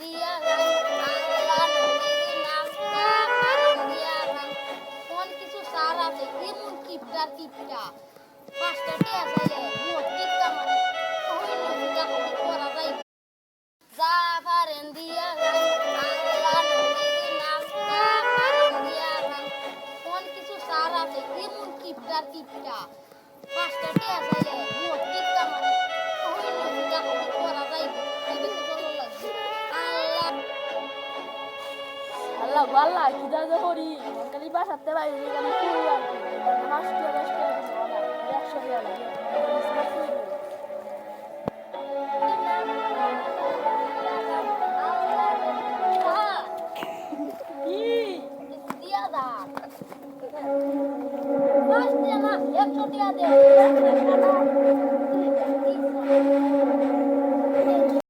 দিয়া গান আল্লাহ নবীর নাম কারণ দিয়া গান কোন কিছু সার আছে এমন কিপটা পাঁচটা টিয়া চাইলে মোট টিপটা মানে কহিল সুদা কবি করা যায় যা পারেন দিয়া গান আল্লাহ নবীর নাম কারণ দিয়া গান কোন কিছু সার আছে এমন কিপটা পাঁচটা টিয়া চাইলে মোট টিপটা মানে কহিল সুদা কবি করা যায় আল্লাহ আল্লাহ কি যা যা করি কালি বাসাতে বাইরে কালি ফুল আর নষ্ট নষ্ট একশো টাকা লাগে একশো টাকা